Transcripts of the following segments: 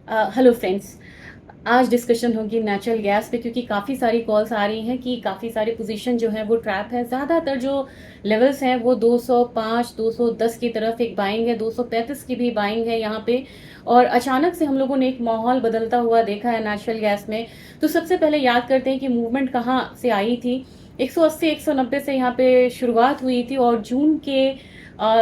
Hello friends. आज discussion होगी natural gas पे, क्योंकि काफ़ी सारी कॉल्स आ रही हैं कि काफ़ी सारी पोजीशन जो है वो ट्रैप है। ज़्यादातर जो लेवल्स हैं वो 205 210 की तरफ एक बाइंग है, 235 की भी बाइंग है यहाँ पे। और अचानक से हम लोगों ने एक माहौल बदलता हुआ देखा है नेचुरल गैस में। तो सबसे पहले याद करते हैं कि मूवमेंट कहाँ से आई थी। 180 190 से यहाँ पे शुरुआत हुई थी और जून के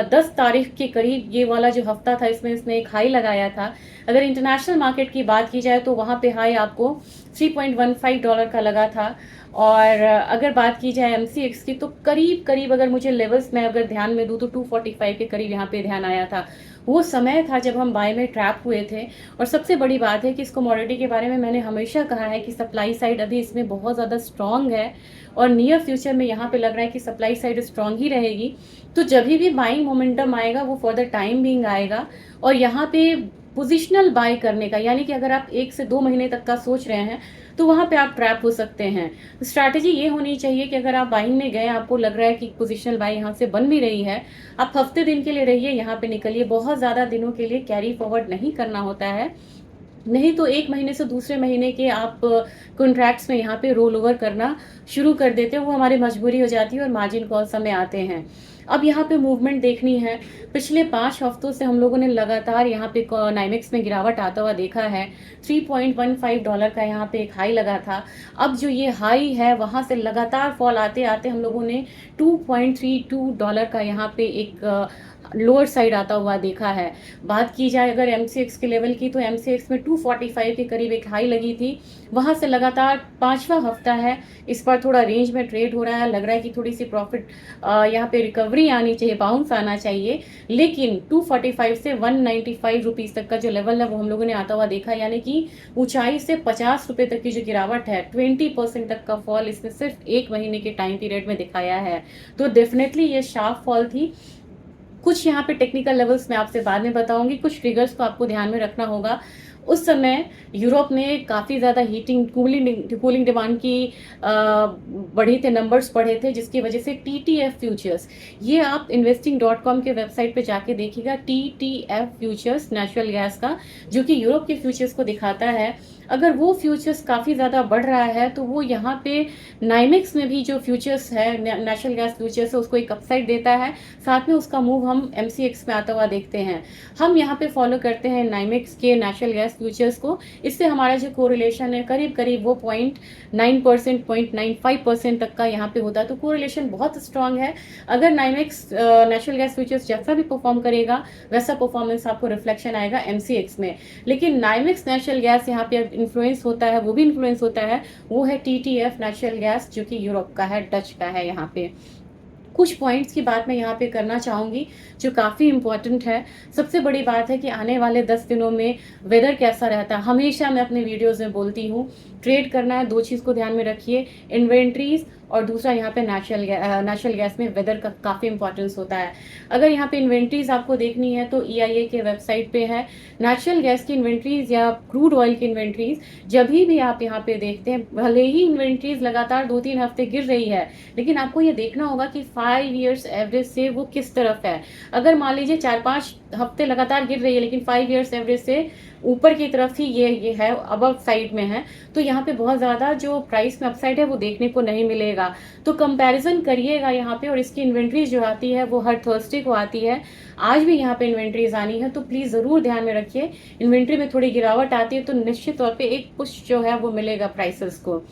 10 तारीख के करीब ये वाला जो हफ्ता था इसमें इसने एक हाई लगाया था। अगर इंटरनेशनल मार्केट की बात की जाए तो वहाँ पे हाई आपको $3.15 का लगा था। और अगर बात की जाए एमसीएक्स की तो करीब करीब अगर मुझे लेवल्स में अगर ध्यान में दूँ तो 245 के करीब यहाँ पे ध्यान आया था। वो समय था जब हम बाय में ट्रैप हुए थे। और सबसे बड़ी बात है कि इस कमोडिटी के बारे में मैंने हमेशा कहा है कि सप्लाई साइड अभी इसमें बहुत ज़्यादा स्ट्रांग है और नियर फ्यूचर में यहाँ पे लग रहा है कि सप्लाई साइड स्ट्रांग ही रहेगी। तो जब भी बाइंग मोमेंटम आएगा वो फॉर द टाइम बिंग आएगा। और यहाँ पे पोजिशनल बाय करने का, यानी कि अगर आप 1 से 2 महीने तक का सोच रहे हैं तो वहां पे आप ट्रैप हो सकते हैं। स्ट्रैटेजी ये होनी चाहिए कि अगर आप बाइंग में गए, आपको लग रहा है कि पोजिशनल बाय यहाँ से बन भी रही है, आप हफ्ते दिन के लिए रहिए, यहाँ पे निकलिए। बहुत ज्यादा दिनों के लिए कैरी फॉरवर्ड नहीं करना होता है। नहीं तो 1 महीने से दूसरे महीने के आप कॉन्ट्रैक्ट्स में यहाँ पे रोल ओवर करना शुरू कर देते हैं। वो हमारी मजबूरी हो जाती है और मार्जिन कॉल्स हमें आते हैं। अब यहाँ पे मूवमेंट देखनी है। पिछले 5 हफ्तों से हम लोगों ने लगातार यहाँ पे नाइमेक्स में गिरावट आता हुआ देखा है। $3.15 का यहाँ पे एक हाई लगा था। अब जो ये हाई है वहां से लगातार फॉल आते आते हम लोगों ने $2.32 का यहाँ पे एक लोअर साइड आता हुआ देखा है। बात की जाए अगर एमसीएक्स के लेवल की तो एमसीएक्स में 245 के करीब एक हाई लगी थी। वहां से लगातार 5वां हफ्ता है, इस पर थोड़ा रेंज में ट्रेड हो रहा है। लग रहा है कि थोड़ी सी प्रॉफिट यहाँ पे रिकवरी आनी चाहिए, बाउंस आना चाहिए। लेकिन 245 से 195 रुपीज तक का जो लेवल है वो हम लोगों ने आता हुआ देखा, यानी कि ऊंचाई से 50 रुपए तक की जो गिरावट है, 20% तक का फॉल इसने सिर्फ 1 महीने के टाइम पीरियड में दिखाया है। तो डेफिनेटली ये शार्प फॉल थी। कुछ यहाँ पे टेक्निकल लेवल्स मैं आपसे बाद में बताऊंगी, कुछ ट्रिगर्स को आपको ध्यान में रखना होगा। उस समय यूरोप ने काफ़ी ज़्यादा हीटिंग कूलिंग डिमांड की बढ़े थे, नंबर्स बढ़े थे, जिसकी वजह से टीटीएफ फ्यूचर्स, ये आप इन्वेस्टिंग.com के वेबसाइट पे जाके देखिएगा, टीटीएफ फ्यूचर्स नेचुरल गैस का, जो कि यूरोप के फ्यूचर्स को दिखाता है। अगर वो फ्यूचर्स काफ़ी ज़्यादा बढ़ रहा है तो वो यहाँ पे नाइमेक्स में भी जो फ्यूचर्स है, नेचुरल गैस फ्यूचर्स है, उसको एक अपसाइड देता है। साथ में उसका मूव हम एमसीएक्स में आता हुआ देखते हैं। हम यहाँ पे फॉलो करते हैं नाइमेक्स के नेचुरल गैस फ्यूचर्स को। इससे हमारा जो कोरिलेशन है करीब करीब वो 0.9% 0.95% तक का यहाँ पे होता है। तो कोरिलेशन बहुत स्ट्रांग है। अगर नाइमेक्स नेचुरल गैस फ्यूचर्स जैसा भी परफॉर्म करेगा वैसा परफॉर्मेंस आपको रिफ्लेक्शन आएगा एमसीएक्स में। लेकिन नाइमेक्स नेचुरल गैस यहाँ पे इन्फ्लुएंस होता है, वो भी इन्फ्लुएंस होता है, वो है टीटीएफ नेचुरल गैस, जो कि यूरोप का है, डच का है। यहाँ पे कुछ पॉइंट्स की बात मैं यहाँ पे करना चाहूँगी जो काफ़ी इंपॉर्टेंट है। सबसे बड़ी बात है कि आने वाले 10 दिनों में वेदर कैसा रहता है। हमेशा मैं अपने वीडियोस में बोलती हूँ, ट्रेड करना है, 2 चीज़ को ध्यान में रखिए, इन्वेंट्रीज और दूसरा यहाँ पे नेचुरल गैस में वेदर का काफ़ी इंपॉर्टेंस होता है। अगर यहाँ पे इन्वेंट्रीज आपको देखनी है तो EIA के वेबसाइट पे है नेचुरल गैस की इन्वेंट्रीज या क्रूड ऑयल की इन्वेंट्रीज। जब भी आप यहाँ पे देखते हैं, भले ही इन्वेंट्रीज लगातार 2-3 हफ्ते गिर रही है, लेकिन आपको ये देखना होगा कि 5 ईयर्स एवरेज से वो किस तरफ है। अगर मान लीजिए 4-5 हफ्ते लगातार गिर रही है लेकिन 5 ईयर्स एवरेज से ऊपर की तरफ ही ये है, अबव साइड में है, तो यहाँ पे बहुत ज़्यादा जो प्राइस में अपसाइड है वो देखने को नहीं मिलेगा। तो कंपैरिजन करिएगा यहाँ पे। और इसकी इन्वेंट्रीज जो आती है वो हर थर्सडे को आती है। आज भी यहाँ पे इन्वेंट्रीज आनी है, तो प्लीज़ ज़रूर ध्यान में रखिए। इन्वेंट्री में थोड़ी गिरावट आती है तो निश्चित तौर पर एक पुश जो है वो मिलेगा प्राइसेस को।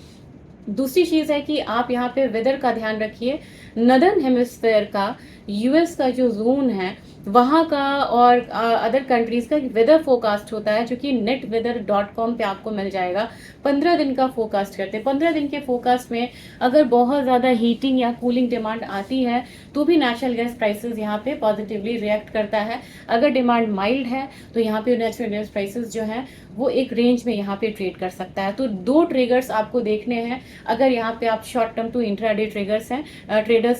दूसरी चीज़ है कि आप यहाँ पे वेदर का ध्यान रखिए। नदर्न हेमिस्फेयर का, यूएस का जो जोन है वहाँ का और अदर कंट्रीज का वेदर फोरकास्ट होता है, जो कि netweather.com पे आपको मिल जाएगा। 15 दिन का फोरकास्ट करते हैं। 15 दिन के फोरकास्ट में अगर बहुत ज़्यादा हीटिंग या कूलिंग डिमांड आती है तो भी नेचुरल गैस प्राइसेस यहाँ पे पॉजिटिवली रिएक्ट करता है। अगर डिमांड माइल्ड है तो यहाँ पे नेचुरल गैस प्राइसेस जो हैं वो एक रेंज में यहाँ पे ट्रेड कर सकता है। तो 2 ट्रिगर्स आपको देखने हैं अगर यहाँ पे आप short term to intraday traders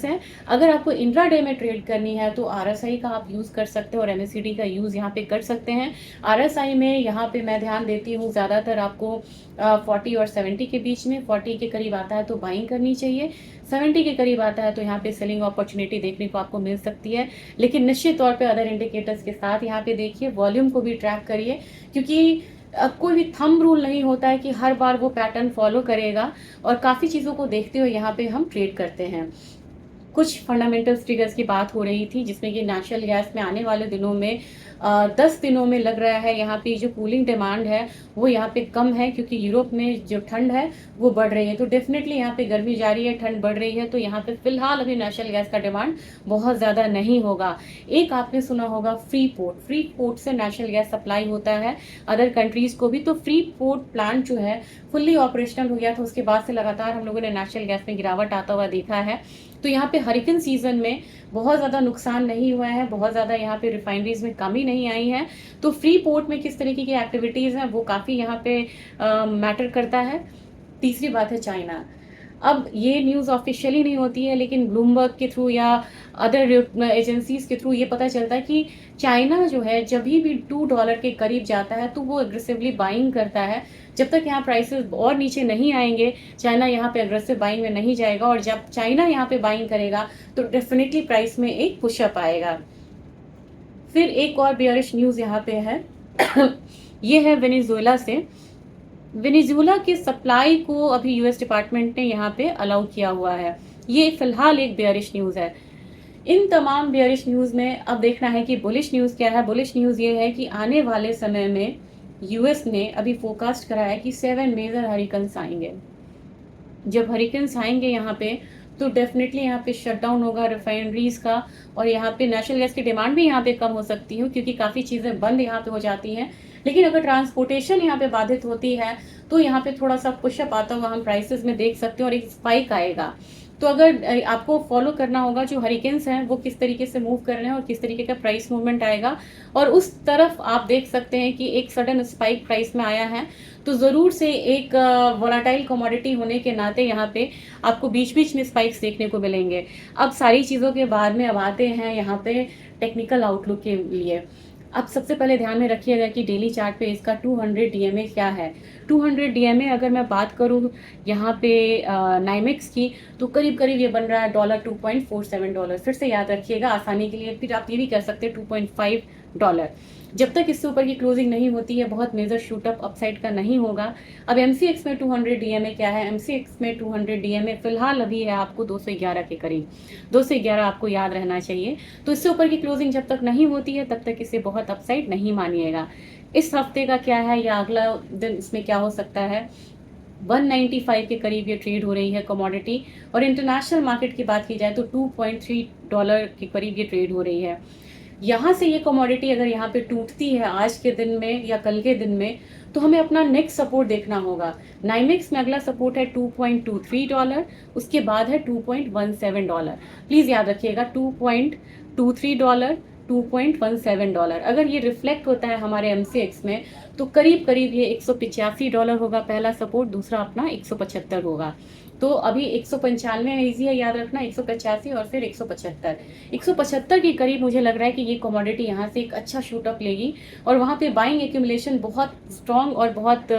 हैं। अगर आपको इंट्राडे में ट्रेड करनी है तो RSI का आप यूज़ कर सकते हैं और MACD का यूज़ यहाँ पे कर सकते हैं। RSI में यहाँ पे मैं ध्यान देती हूँ ज़्यादातर आपको 40 और 70 के बीच में। 40 के करीब आता है तो बाइंग करनी चाहिए, 70 के करीब आता है तो यहाँ पे सेलिंग अपॉर्चुनिटी देखने को आपको मिल सकती है। लेकिन निश्चित तौर पे अदर इंडिकेटर्स के साथ यहाँ पे देखिए, वॉल्यूम को भी ट्रैक करिए, क्योंकि कोई भी थंब रूल नहीं होता है कि हर बार वो पैटर्न फॉलो करेगा, और काफ़ी चीज़ों को देखते हुए यहाँ पे हम ट्रेड करते हैं। कुछ फंडामेंटल्स ट्रिगर्स की बात हो रही थी, जिसमें कि नेचुरल गैस में आने वाले दिनों में 10 दिनों में लग रहा है यहाँ पे जो कूलिंग डिमांड है वो यहाँ पे कम है, क्योंकि यूरोप में जो ठंड है वो बढ़ रही है। तो डेफिनेटली यहाँ पे गर्मी जा रही है, ठंड बढ़ रही है, तो यहाँ पे फिलहाल अभी नेचुरल गैस का डिमांड बहुत ज़्यादा नहीं होगा। एक आपने सुना होगा फ्री पोर्ट, फ्री पोर्ट से नेचुरल गैस सप्लाई होता है अदर कंट्रीज को भी। तो फ्री पोर्ट प्लांट जो है फुल्ली ऑपरेशनल हो गया था, उसके बाद से लगातार हम लोगों ने नेचुरल गैस में गिरावट आता हुआ देखा है। तो यहाँ पे हरिकेन सीजन में बहुत ज़्यादा नुकसान नहीं हुआ है, बहुत ज़्यादा यहाँ पे रिफाइनरीज में कमी नहीं आई है। तो फ्री पोर्ट में किस तरीके की एक्टिविटीज़ हैं वो काफ़ी यहाँ पे मैटर करता है। तीसरी बात है चाइना। अब ये न्यूज़ ऑफिशियली नहीं होती है, लेकिन ब्लूमबर्ग के थ्रू या अदर एजेंसीज के थ्रू ये पता चलता है कि चाइना जो है जब भी $2 के करीब जाता है तो वो एग्रेसिवली बाइंग करता है। जब तक यहाँ प्राइसेस और नीचे नहीं आएंगे, चाइना यहाँ पे एग्रेसिव बाइंग में नहीं जाएगा, और जब चाइना यहाँ पे बाइंग करेगा तो डेफिनेटली प्राइस में एक पुशअप आएगा। फिर एक और बेयरिश न्यूज़ यहाँ पे है ये है वेनेजुएला से। वेनेजुएला के सप्लाई को अभी यूएस डिपार्टमेंट ने यहाँ पे अलाउ किया हुआ है। ये फिलहाल एक बेयरिश न्यूज़ है। इन तमाम बेयरिश न्यूज़ में अब देखना है कि बुलिश न्यूज़ क्या है। बुलिश न्यूज़ ये है कि आने वाले समय में यूएस ने अभी फोरकास्ट करा है कि 7 मेजर हरिकेन्स आएंगे। जब हरिकेन्स आएंगे यहाँ पे तो डेफिनेटली यहाँ पे शटडाउन होगा रिफाइनरीज का, और यहाँ पे नेचुरल गैस की डिमांड भी यहाँ पे कम हो सकती है, क्योंकि काफ़ी चीज़ें बंद यहाँ पे हो जाती हैं। लेकिन अगर ट्रांसपोर्टेशन यहाँ पे बाधित होती है तो यहाँ पे थोड़ा सा पुशअप आता हुआ हम प्राइसेस में देख सकते हैं, और एक स्पाइक आएगा। तो अगर आपको फॉलो करना होगा जो हरिकेन्स हैं वो किस तरीके से मूव कर रहे हैं और किस तरीके का प्राइस मूवमेंट आएगा, और उस तरफ आप देख सकते हैं कि एक सडन स्पाइक प्राइस में आया है, तो ज़रूर से एक वोलाटाइल कमोडिटी होने के नाते यहाँ पे आपको बीच बीच में स्पाइक्स देखने को मिलेंगे। अब सारी चीज़ों के बाद में अब आते हैं यहाँ पे टेक्निकल आउटलुक के लिए। अब सबसे पहले ध्यान में रखिएगा कि डेली चार्ट पे इसका 200 डीएमए क्या है। 200 डीएमए अगर मैं बात करूँ यहाँ पे नाइमेक्स की, तो करीब करीब ये बन रहा है $2.47। फिर से याद रखिएगा आसानी के लिए, फिर आप ये भी कर सकते हैं $2.5। जब तक इससे ऊपर की क्लोजिंग नहीं होती है बहुत मेजर शूटअप अपसाइड का नहीं होगा। अब एमसीएक्स में 200 डीएमए क्या है? एमसीएक्स में 200 डीएमए फिलहाल अभी है आपको 211 के करीब, 211 आपको याद रहना चाहिए। तो इससे ऊपर की क्लोजिंग जब तक नहीं होती है तब तक इसे बहुत अपसाइड नहीं मानिएगा। इस हफ्ते का क्या है या अगला दिन इसमें क्या हो सकता है? 195 के करीब ये ट्रेड हो रही है कमोडिटी, और इंटरनेशनल मार्केट की बात की जाए तो $2.3 के करीब ये ट्रेड हो रही है। यहाँ से ये कमोडिटी अगर यहाँ पे टूटती है आज के दिन में या कल के दिन में, तो हमें अपना नेक्स्ट सपोर्ट देखना होगा। नाइमेक्स में अगला सपोर्ट है $2.23, उसके बाद है $2.17। प्लीज़ याद रखिएगा $2.23, $2.17। अगर ये रिफ्लेक्ट होता है हमारे एमसीएक्स में तो करीब करीब ये $185 होगा पहला सपोर्ट, दूसरा अपना 175 होगा। तो अभी 195 ईजी है याद रखना, 185 और फिर 175। 175 के करीब मुझे लग रहा है कि ये कमोडिटी यहाँ से एक अच्छा शूटअप लेगी, और वहाँ पे बाइंग एक्यूमुलेशन बहुत स्ट्रॉन्ग और बहुत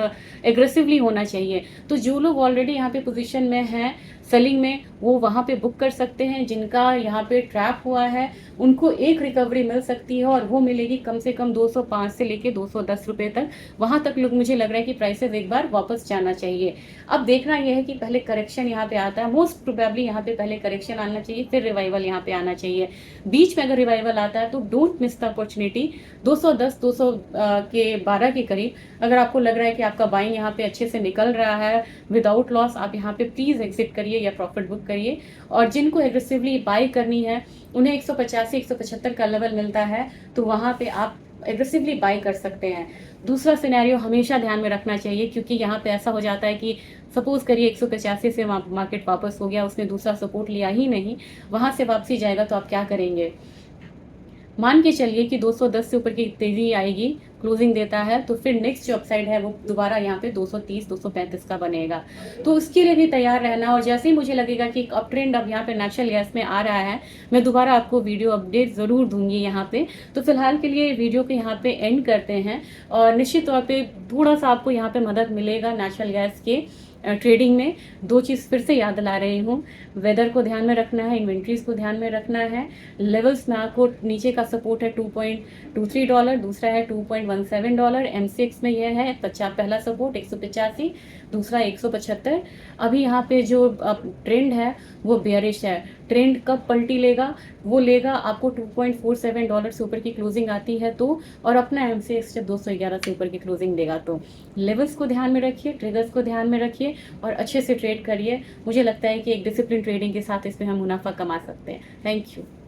एग्रेसिवली होना चाहिए। तो जो लोग ऑलरेडी यहाँ पे पोजीशन में हैं सेलिंग में, वो वहाँ पे बुक कर सकते हैं। जिनका यहाँ पे ट्रैप हुआ है उनको एक रिकवरी मिल सकती है, और वो मिलेगी कम से कम 205 से लेके 210 रुपये तक। वहाँ तक लोग मुझे लग रहा है कि प्राइसेस एक बार वापस जाना चाहिए। अब देखना यह है कि पहले करेक्शन यहाँ पे आता है, मोस्ट प्रोबेबली यहाँ पे पहले करेक्शन आना चाहिए, फिर रिवाइवल यहाँ पे आना चाहिए। बीच में अगर रिवाइवल आता है तो डोंट मिस द अपॉर्चुनिटी। 210 212 के करीब अगर आपको लग रहा है कि आपका बाइंग यहाँ पे अच्छे से निकल रहा है विदाउट लॉस, आप यहाँ पे प्लीज़ एग्जिट करिए या प्रॉफिट बुक करिए। और जिनको एग्रेसिवली बाई करनी है उन्हें 185 175 का लेवल मिलता है, तो वहाँ पे आप एग्रेसिवली बाई कर सकते हैं। दूसरा सिनेरियो हमेशा ध्यान में रखना चाहिए, क्योंकि यहाँ पे ऐसा हो जाता है कि सपोज करिए 185 से मार्केट वापस हो गया, उसने दूसरा सपोर्ट लिया ही नहीं, वहाँ से वापसी जाएगा तो आप क्या करेंगे? मान के चलिए कि 210 से ऊपर की तेजी आएगी, क्लोजिंग देता है, तो फिर नेक्स्ट जो अपसाइड है वो दोबारा यहाँ पे 230 235 का बनेगा। तो उसके लिए भी तैयार रहना, और जैसे ही मुझे लगेगा कि एक अप ट्रेंड अब यहाँ पे नेचुरल गैस में आ रहा है, मैं दोबारा आपको वीडियो अपडेट ज़रूर दूंगी यहाँ पे। तो फिलहाल के लिए वीडियो को यहाँ पे एंड करते हैं, और निश्चित तौर पर थोड़ा सा आपको यहाँ पे मदद मिलेगा नेचुरल गैस के ट्रेडिंग में 2 चीज़ फिर से याद दिला रही हूँ, वेदर को ध्यान में रखना है, इन्वेंट्रीज़ को ध्यान में रखना है। लेवल्स में आपको नीचे का सपोर्ट है $2.23, दूसरा है $2.17, एमसीएक्स में यह है पहला सपोर्ट 185, दूसरा 175। अभी यहाँ पे जो ट्रेंड है वो बेयरिश है। ट्रेंड कब पलटी लेगा? वो लेगा आपको $2.47 से ऊपर की क्लोजिंग आती है तो, और अपना एमसीएक्स जब 211 से ऊपर की क्लोजिंग देगा तो। लेवल्स को ध्यान में रखिए, ट्रिगर्स को ध्यान में रखिए और अच्छे से ट्रेड करिए। मुझे लगता है कि एक डिसिप्लिन ट्रेडिंग के साथ इसमें हम मुनाफा कमा सकते हैं। Thank you.